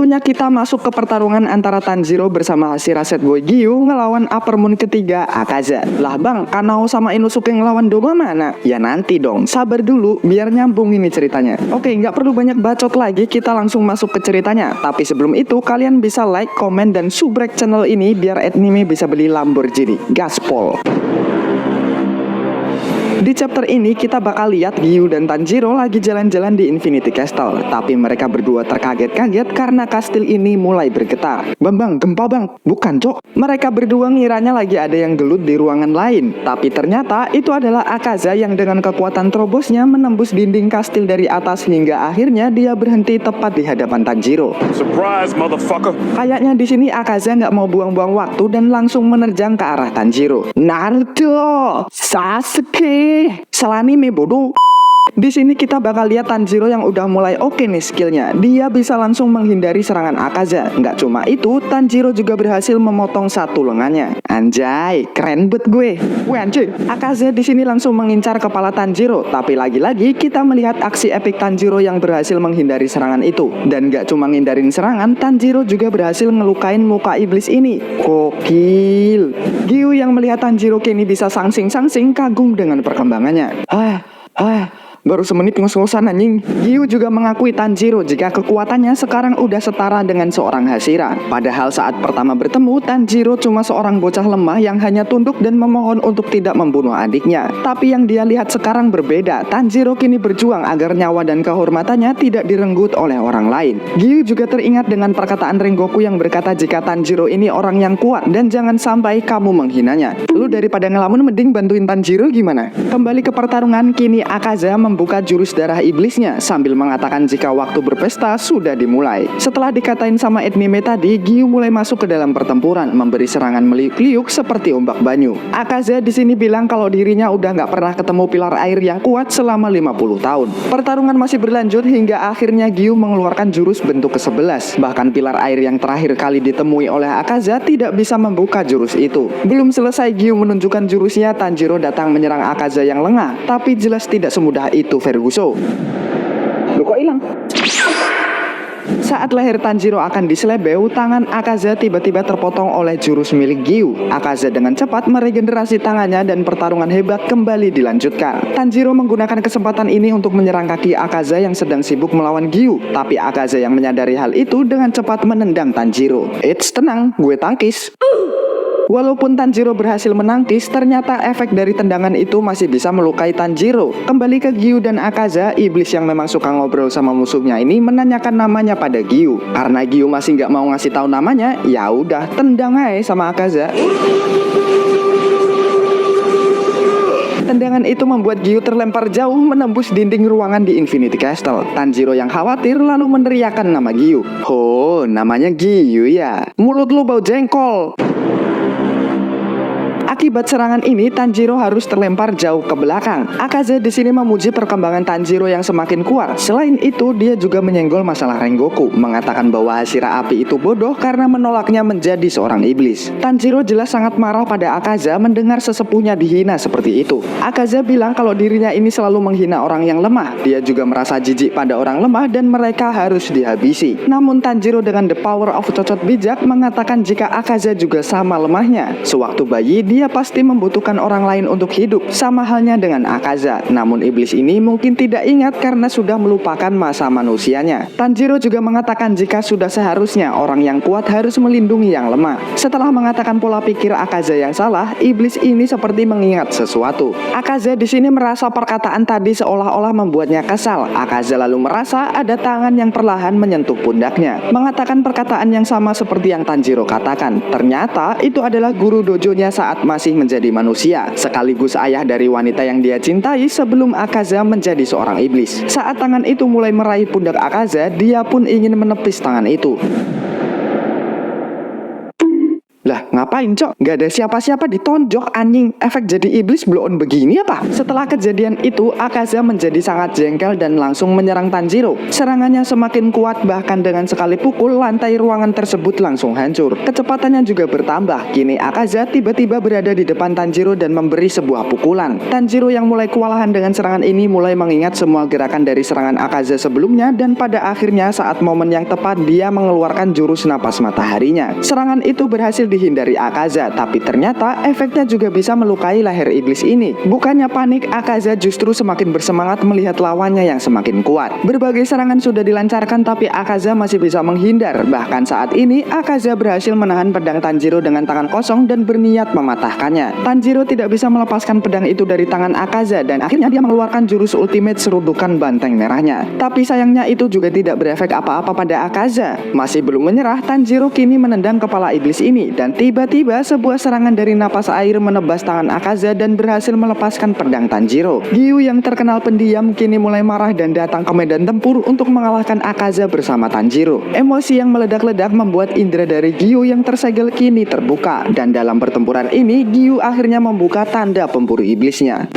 Waktunya kita masuk ke pertarungan antara Tanjiro bersama Hashira Set Boy Giyu ngelawan Upper Moon ketiga Akaza. Lah bang, Kanao sama Inosuke ngelawan Doma mana? Ya nanti dong, sabar dulu biar nyambung ini ceritanya. Oke, nggak perlu banyak bacot lagi, kita langsung masuk ke ceritanya. Tapi sebelum itu kalian bisa like, komen, dan subrek channel ini biar anime bisa beli Lamborghini. Gaspol. Di chapter ini kita bakal lihat Giyu dan Tanjiro lagi jalan-jalan di Infinity Castle. Tapi mereka berdua terkaget-kaget karena kastil ini mulai bergetar. Bang, gempa bang. Bukan cok. Mereka berdua ngiranya lagi ada yang gelut di ruangan lain. Tapi ternyata itu adalah Akaza yang dengan kekuatan terobosnya menembus dinding kastil dari atas hingga akhirnya dia berhenti tepat di hadapan Tanjiro. Surprise, motherfucker. Kayaknya di sini Akaza nggak mau buang-buang waktu dan langsung menerjang ke arah Tanjiro. Naruto, Sasuke, selanime bodoh. Di sini kita bakal lihat Tanjiro yang udah mulai oke nih skillnya. Dia bisa langsung menghindari serangan Akaza. Nggak cuma itu, Tanjiro juga berhasil memotong satu lengannya. Anjay, keren bet gue. Wih anjay, Akaza di sini langsung mengincar kepala Tanjiro. Tapi lagi-lagi kita melihat aksi epik Tanjiro yang berhasil menghindari serangan itu. Dan nggak cuma ngindarin serangan, Tanjiro juga berhasil ngelukain muka iblis ini. Gokil. Giyu yang melihat Tanjiro kini bisa sangsing-sangsing kagum dengan perkembangannya. Baru semenit ngos-ngosan anjing. Giyu juga mengakui Tanjiro jika kekuatannya sekarang udah setara dengan seorang Hashira. Padahal saat pertama bertemu, Tanjiro cuma seorang bocah lemah yang hanya tunduk dan memohon untuk tidak membunuh adiknya. Tapi yang dia lihat sekarang berbeda. Tanjiro kini berjuang agar nyawa dan kehormatannya tidak direnggut oleh orang lain. Giyu juga teringat dengan perkataan Rengoku yang berkata jika Tanjiro ini orang yang kuat dan jangan sampai kamu menghinanya. Lu daripada ngelamun mending bantuin Tanjiro gimana? Kembali ke pertarungan, kini Akaza membuka jurus darah iblisnya sambil mengatakan jika waktu berpesta sudah dimulai. Setelah dikatain sama anime tadi, Giyu mulai masuk ke dalam pertempuran, memberi serangan meliuk-liuk seperti ombak banyu. Akaza di sini bilang kalau dirinya udah nggak pernah ketemu pilar air yang kuat selama 50 tahun. Pertarungan masih berlanjut hingga akhirnya Giyu mengeluarkan jurus bentuk ke-11. Bahkan pilar air yang terakhir kali ditemui oleh Akaza tidak bisa membuka jurus itu. Belum selesai Giyu menunjukkan jurusnya, Tanjiro datang menyerang Akaza yang lengah, tapi jelas tidak semudah itu Ferguson. Loh kok hilang? Saat leher Tanjiro akan diselebeu, tangan Akaza tiba-tiba terpotong oleh jurus milik Giyu. Akaza dengan cepat meregenerasi tangannya dan pertarungan hebat kembali dilanjutkan. Tanjiro menggunakan kesempatan ini untuk menyerang kaki Akaza yang sedang sibuk melawan Giyu. Tapi Akaza yang menyadari hal itu dengan cepat menendang Tanjiro. Eits, tenang, gue tangkis. Walaupun Tanjiro berhasil menangkis, ternyata efek dari tendangan itu masih bisa melukai Tanjiro. Kembali ke Giyu dan Akaza, iblis yang memang suka ngobrol sama musuhnya ini menanyakan namanya pada Giyu. Karena Giyu masih nggak mau ngasih tahu namanya, ya udah tendang aja sama Akaza. Tendangan itu membuat Giyu terlempar jauh menembus dinding ruangan di Infinity Castle. Tanjiro yang khawatir lalu meneriakkan nama Giyu. Oh, namanya Giyu ya. Mulut lu bau jengkol. Akibat serangan ini, Tanjiro harus terlempar jauh ke belakang. Akaza di sini memuji perkembangan Tanjiro yang semakin kuat. Selain itu, dia juga menyenggol masalah Rengoku, mengatakan bahwa Hashira Api itu bodoh karena menolaknya menjadi seorang iblis. Tanjiro jelas sangat marah pada Akaza mendengar sesepuhnya dihina seperti itu. Akaza bilang kalau dirinya ini selalu menghina orang yang lemah. Dia juga merasa jijik pada orang lemah dan mereka harus dihabisi. Namun Tanjiro dengan the power of cocot bijak mengatakan jika Akaza juga sama lemahnya. Sewaktu bayi, dia pasti membutuhkan orang lain untuk hidup, sama halnya dengan Akaza. Namun iblis ini mungkin tidak ingat karena sudah melupakan masa manusianya. Tanjiro juga mengatakan jika sudah seharusnya orang yang kuat harus melindungi yang lemah. Setelah mengatakan pola pikir Akaza yang salah, iblis ini seperti mengingat sesuatu. Akaza di sini merasa perkataan tadi seolah-olah membuatnya kesal. Akaza lalu merasa ada tangan yang perlahan menyentuh pundaknya, mengatakan perkataan yang sama seperti yang Tanjiro katakan. Ternyata itu adalah guru dojonya saat masih menjadi manusia, sekaligus ayah dari wanita yang dia cintai sebelum Akaza menjadi seorang iblis. Saat tangan itu mulai meraih pundak Akaza, dia pun ingin menepis tangan itu. Lah, Ngapain cok? Gak ada siapa-siapa ditonjok anjing. Efek jadi iblis blow on begini apa? Setelah kejadian itu, Akaza menjadi sangat jengkel dan langsung menyerang Tanjiro. Serangannya semakin kuat, bahkan dengan sekali pukul lantai ruangan tersebut langsung hancur. Kecepatannya juga bertambah. Kini Akaza tiba-tiba berada di depan Tanjiro dan memberi sebuah pukulan. Tanjiro yang mulai kewalahan dengan serangan ini mulai mengingat semua gerakan dari serangan Akaza sebelumnya, dan pada akhirnya saat momen yang tepat dia mengeluarkan jurus napas mataharinya. Serangan itu berhasil dihindari Akaza, tapi ternyata efeknya juga bisa melukai leher iblis ini. Bukannya panik, Akaza justru semakin bersemangat melihat lawannya yang semakin kuat. Berbagai serangan sudah dilancarkan tapi Akaza masih bisa menghindar. Bahkan saat ini Akaza berhasil menahan pedang Tanjiro dengan tangan kosong dan berniat mematahkannya. Tanjiro tidak bisa melepaskan pedang itu dari tangan Akaza dan akhirnya dia mengeluarkan jurus ultimate serudukan banteng merahnya. Tapi sayangnya itu juga tidak berefek apa-apa pada Akaza. Masih belum menyerah, Tanjiro kini menendang kepala iblis ini dan tiba-tiba sebuah serangan dari napas air menebas tangan Akaza dan berhasil melepaskan pedang Tanjiro. Giyu yang terkenal pendiam kini mulai marah dan datang ke medan tempur untuk mengalahkan Akaza bersama Tanjiro. Emosi yang meledak-ledak membuat indera dari Giyu yang tersegel kini terbuka, dan dalam pertempuran ini Giyu akhirnya membuka tanda pemburu iblisnya.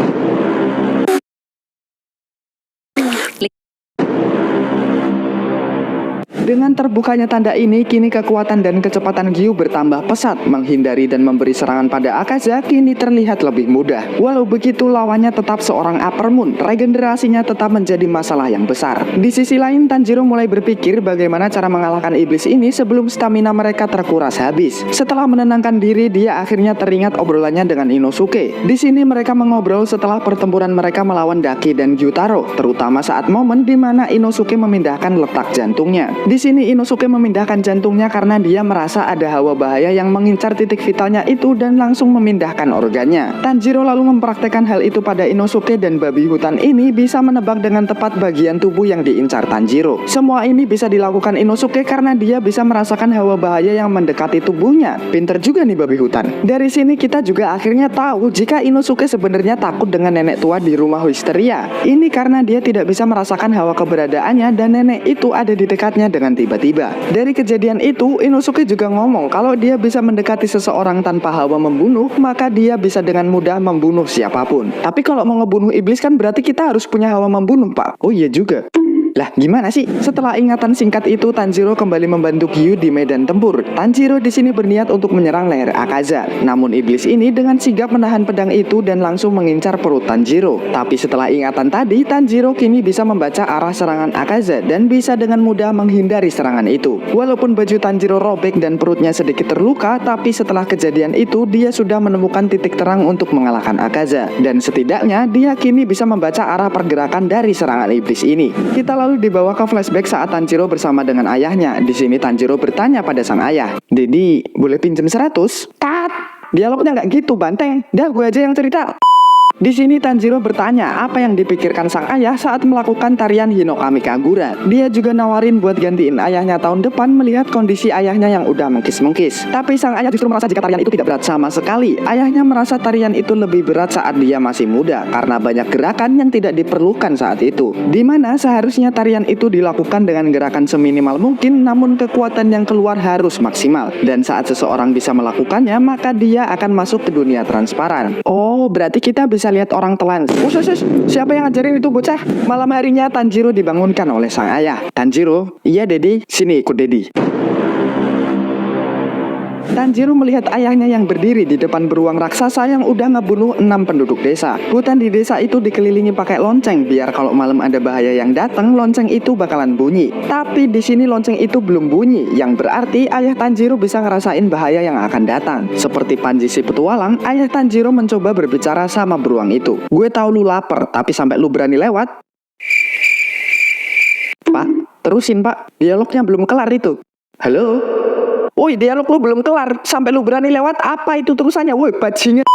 Dengan terbukanya tanda ini, kini kekuatan dan kecepatan Giyu bertambah pesat. Menghindari dan memberi serangan pada Akaza kini terlihat lebih mudah. Walau begitu, lawannya tetap seorang Upper Moon. Regenerasinya tetap menjadi masalah yang besar. Di sisi lain, Tanjiro mulai berpikir bagaimana cara mengalahkan iblis ini sebelum stamina mereka terkuras habis. Setelah menenangkan diri, dia akhirnya teringat obrolannya dengan Inosuke. Di sini mereka mengobrol setelah pertempuran mereka melawan Daki dan Gyutaro, terutama saat momen di mana Inosuke memindahkan letak jantungnya. Di sini Inosuke memindahkan jantungnya karena dia merasa ada hawa bahaya yang mengincar titik vitalnya itu dan langsung memindahkan organnya. Tanjiro lalu mempraktekkan hal itu pada Inosuke dan babi hutan ini bisa menebak dengan tepat bagian tubuh yang diincar Tanjiro. Semua ini bisa dilakukan Inosuke karena dia bisa merasakan hawa bahaya yang mendekati tubuhnya. Pinter juga nih babi hutan. Dari sini kita juga akhirnya tahu jika Inosuke sebenarnya takut dengan nenek tua di rumah histeria. Ini karena dia tidak bisa merasakan hawa keberadaannya dan nenek itu ada di dekatnya dengan tiba-tiba. Dari kejadian itu, Inosuke juga ngomong kalau dia bisa mendekati seseorang tanpa hawa membunuh, maka dia bisa dengan mudah membunuh siapapun. Tapi kalau mau ngebunuh iblis kan berarti kita harus punya hawa membunuh, Pak. Oh iya juga. Lah gimana sih? Setelah ingatan singkat itu, Tanjiro kembali membantu Giyu di medan tempur. Tanjiro di sini berniat untuk menyerang leher Akaza. Namun iblis ini dengan sigap menahan pedang itu dan langsung mengincar perut Tanjiro. Tapi setelah ingatan tadi, Tanjiro kini bisa membaca arah serangan Akaza dan bisa dengan mudah menghindari serangan itu. Walaupun baju Tanjiro robek dan perutnya sedikit terluka, tapi setelah kejadian itu dia sudah menemukan titik terang untuk mengalahkan Akaza. Dan setidaknya dia kini bisa membaca arah pergerakan dari serangan iblis ini. Kita lalu dibawa ke flashback saat Tanjiro bersama dengan ayahnya. Di sini Tanjiro bertanya pada sang ayah, "Dedi, boleh pinjam 100?" Kat, dialognya nggak gitu banteng. Dah gue aja yang cerita. Di sini Tanjiro bertanya apa yang dipikirkan sang ayah saat melakukan tarian Hinokami Kagura. Dia juga nawarin buat gantiin ayahnya tahun depan melihat kondisi ayahnya yang udah mengkis-mengkis. Tapi sang ayah justru merasa jika tarian itu tidak berat sama sekali. Ayahnya merasa tarian itu lebih berat saat dia masih muda karena banyak gerakan yang tidak diperlukan saat itu. Dimana seharusnya tarian itu dilakukan dengan gerakan seminimal mungkin, namun kekuatan yang keluar harus maksimal. Dan saat seseorang bisa melakukannya, maka dia akan masuk ke dunia transparan. Oh, berarti kita bisa lihat orang telan. Siapa yang ngajarin itu bocah? Malam harinya Tanjiro dibangunkan oleh sang ayah. Tanjiro, iya Dedi, sini ikut Dedi. Tanjiro melihat ayahnya yang berdiri di depan beruang raksasa yang udah ngebunuh 6 penduduk desa. Hutan di desa itu dikelilingi pakai lonceng biar kalau malam ada bahaya yang datang, lonceng itu bakalan bunyi. Tapi di sini lonceng itu belum bunyi, yang berarti ayah Tanjiro bisa ngerasain bahaya yang akan datang. Seperti Panji si petualang, ayah Tanjiro mencoba berbicara sama beruang itu. "Gue tahu lu lapar, tapi sampai lu berani lewat." "Pak, terusin Pak, dialognya belum kelar itu." "Halo? Woi, dialog lu belum kelar, sampai lu berani lewat, apa itu terusannya? Woi, bajingan."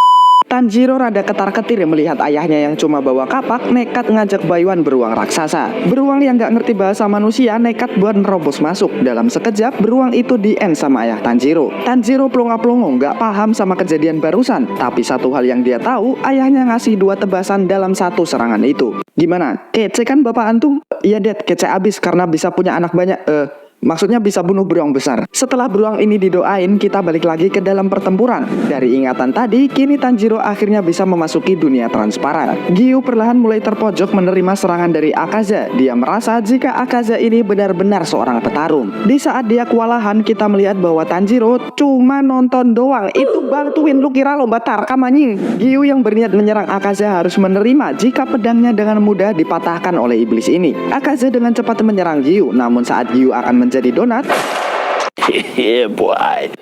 Tanjiro rada ketar-ketir melihat ayahnya yang cuma bawa kapak nekat ngajak bayuan beruang raksasa. Beruang yang gak ngerti bahasa manusia nekat buat nerobos masuk. Dalam sekejap, beruang itu di-end sama ayah Tanjiro. Tanjiro plonga-plongo gak paham sama kejadian barusan. Tapi satu hal yang dia tahu, ayahnya ngasih 2 tebasan dalam 1 serangan itu. Gimana? Kece kan bapak antum? Iya Dad, kece abis karena bisa punya anak banyak. Maksudnya bisa bunuh beruang besar. Setelah beruang ini didoain, kita balik lagi ke dalam pertempuran. Dari ingatan tadi, kini Tanjiro akhirnya bisa memasuki dunia transparan. Giyu perlahan mulai terpojok menerima serangan dari Akaza. Dia merasa jika Akaza ini benar-benar seorang petarung. Di saat dia kewalahan, kita melihat bahwa Tanjiro cuma nonton doang. Itu bantuin, lu kira lomba tarkam anjing. Giyu yang berniat menyerang Akaza harus menerima jika pedangnya dengan mudah dipatahkan oleh iblis ini. Akaza dengan cepat menyerang Giyu, namun saat Giyu akan menjadi donat,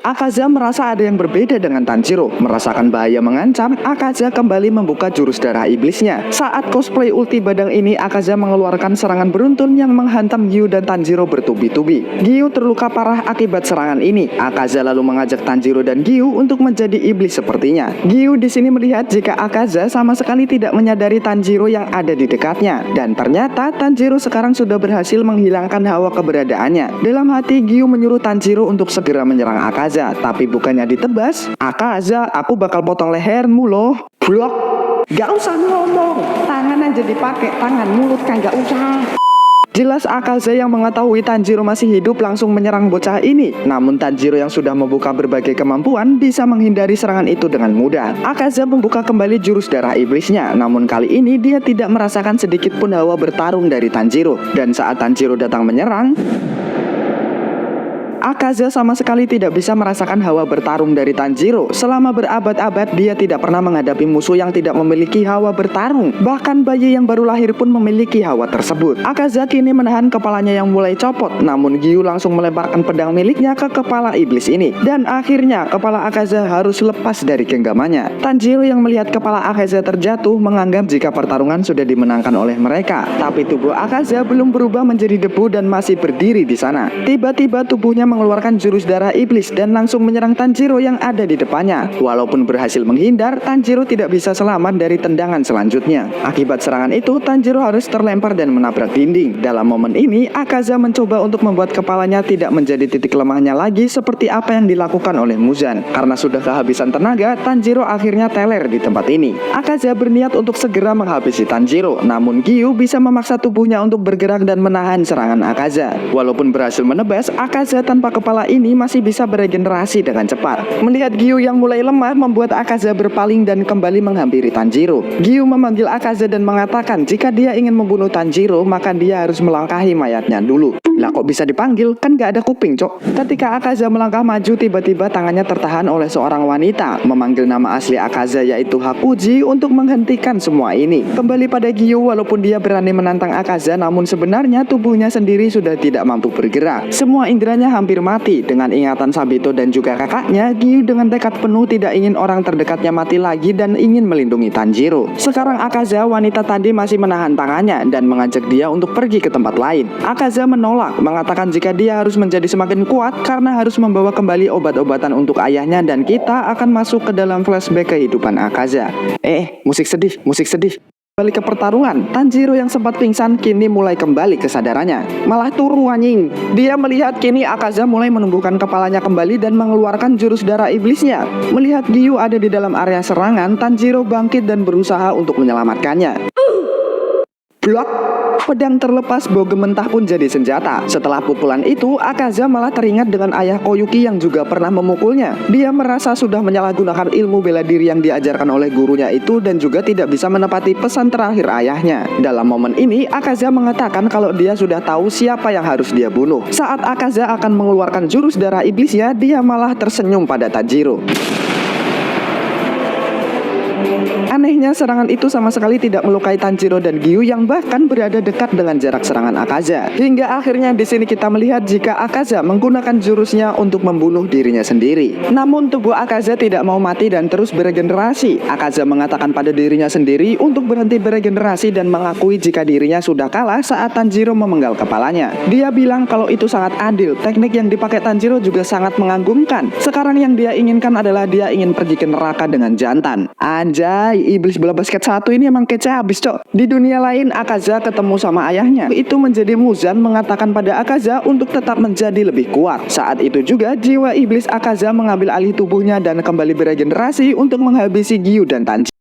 Akaza merasa ada yang berbeda dengan Tanjiro. Merasakan bahaya mengancam, Akaza kembali membuka jurus darah iblisnya. Saat cosplay ulti badang ini, Akaza mengeluarkan serangan beruntun yang menghantam Giyu dan Tanjiro bertubi-tubi. Giyu terluka parah akibat serangan ini. Akaza lalu mengajak Tanjiro dan Giyu untuk menjadi iblis sepertinya. Giyu di sini melihat jika Akaza sama sekali tidak menyadari Tanjiro yang ada di dekatnya. Dan ternyata Tanjiro sekarang sudah berhasil menghilangkan hawa keberadaannya. Dalam hati, Giyu menyuruh Tanjiro untuk segera menyerang Akaza, tapi bukannya ditebas. Akaza, aku bakal potong lehermu loh. Blok. Gak usah ngomong, tangan aja dipakai, tangan mulut kan gak usah. Jelas Akaza yang mengetahui Tanjiro masih hidup langsung menyerang bocah ini. Namun Tanjiro yang sudah membuka berbagai kemampuan bisa menghindari serangan itu dengan mudah. Akaza membuka kembali jurus darah iblisnya. Namun kali ini dia tidak merasakan sedikit pun hawa bertarung dari Tanjiro. Dan saat Tanjiro datang menyerang, Akaza sama sekali tidak bisa merasakan hawa bertarung dari Tanjiro. Selama berabad-abad dia tidak pernah menghadapi musuh yang tidak memiliki hawa bertarung. Bahkan bayi yang baru lahir pun memiliki hawa tersebut. Akaza kini menahan kepalanya yang mulai copot. Namun Giyu langsung melemparkan pedang miliknya ke kepala iblis ini. Dan akhirnya kepala Akaza harus lepas dari genggamannya. Tanjiro yang melihat kepala Akaza terjatuh menganggap jika pertarungan sudah dimenangkan oleh mereka. Tapi tubuh Akaza belum berubah menjadi debu dan masih berdiri di sana. Tiba-tiba tubuhnya mengeluarkan jurus darah iblis dan langsung menyerang Tanjiro yang ada di depannya. Walaupun berhasil menghindar, Tanjiro tidak bisa selamat dari tendangan selanjutnya. Akibat serangan itu, Tanjiro harus terlempar dan menabrak dinding. Dalam momen ini, Akaza mencoba untuk membuat kepalanya tidak menjadi titik lemahnya lagi seperti apa yang dilakukan oleh Muzan. Karena sudah kehabisan tenaga, Tanjiro akhirnya teler di tempat ini. Akaza berniat untuk segera menghabisi Tanjiro, namun Giyu bisa memaksa tubuhnya untuk bergerak dan menahan serangan Akaza. Walaupun berhasil menebas, Akaza tanpa kepala ini masih bisa beregenerasi dengan cepat. Melihat Giyu yang mulai lemah membuat Akaza berpaling dan kembali menghampiri Tanjiro. Giyu memanggil Akaza dan mengatakan jika dia ingin membunuh Tanjiro maka dia harus melangkahi mayatnya dulu. Lah kok bisa dipanggil? Kan gak ada kuping, cok. Ketika Akaza melangkah maju, tiba-tiba tangannya tertahan oleh seorang wanita memanggil nama asli Akaza yaitu Hakuji untuk menghentikan semua ini. Kembali pada Giyu, walaupun dia berani menantang Akaza, namun sebenarnya tubuhnya sendiri sudah tidak mampu bergerak. Semua inderanya hampir mati. Dengan ingatan Sabito dan juga kakaknya, Giyu dengan tekad penuh tidak ingin orang terdekatnya mati lagi dan ingin melindungi Tanjiro. Sekarang Akaza, wanita tadi masih menahan tangannya dan mengajak dia untuk pergi ke tempat lain. Akaza menolak, mengatakan jika dia harus menjadi semakin kuat karena harus membawa kembali obat-obatan untuk ayahnya dan kita akan masuk ke dalam flashback kehidupan Akaza. Musik sedih, musik sedih. Balik ke pertarungan, Tanjiro yang sempat pingsan kini mulai kembali kesadarannya. Malah turu anjing. Dia melihat kini Akaza mulai menumbuhkan kepalanya kembali dan mengeluarkan jurus darah iblisnya. Melihat Giyu ada di dalam area serangan, Tanjiro bangkit dan berusaha untuk menyelamatkannya. Blok. Pedang terlepas, bogem mentah pun jadi senjata. Setelah pukulan itu, Akaza malah teringat dengan ayah Koyuki yang juga pernah memukulnya. Dia merasa sudah menyalahgunakan ilmu bela diri yang diajarkan oleh gurunya itu dan juga tidak bisa menepati pesan terakhir ayahnya. Dalam momen ini, Akaza mengatakan kalau dia sudah tahu siapa yang harus dia bunuh. Saat Akaza akan mengeluarkan jurus darah iblisnya, dia malah tersenyum pada Tanjiro. Anehnya serangan itu sama sekali tidak melukai Tanjiro dan Giyu yang bahkan berada dekat dengan jarak serangan Akaza. Hingga akhirnya di sini kita melihat jika Akaza menggunakan jurusnya untuk membunuh dirinya sendiri. Namun tubuh Akaza tidak mau mati dan terus beregenerasi. Akaza mengatakan pada dirinya sendiri untuk berhenti beregenerasi dan mengakui jika dirinya sudah kalah saat Tanjiro memenggal kepalanya. Dia bilang kalau itu sangat adil. Teknik yang dipakai Tanjiro juga sangat mengagumkan. Sekarang yang dia inginkan adalah dia ingin pergi ke neraka dengan jantan. Anjay, iblis bola basket satu ini emang kece habis, cok. Di dunia lain, Akaza ketemu sama ayahnya. Itu menjadi Muzan mengatakan pada Akaza untuk tetap menjadi lebih kuat. Saat itu juga, jiwa iblis Akaza mengambil alih tubuhnya dan kembali beregenerasi untuk menghabisi Giyu dan Tanjiro.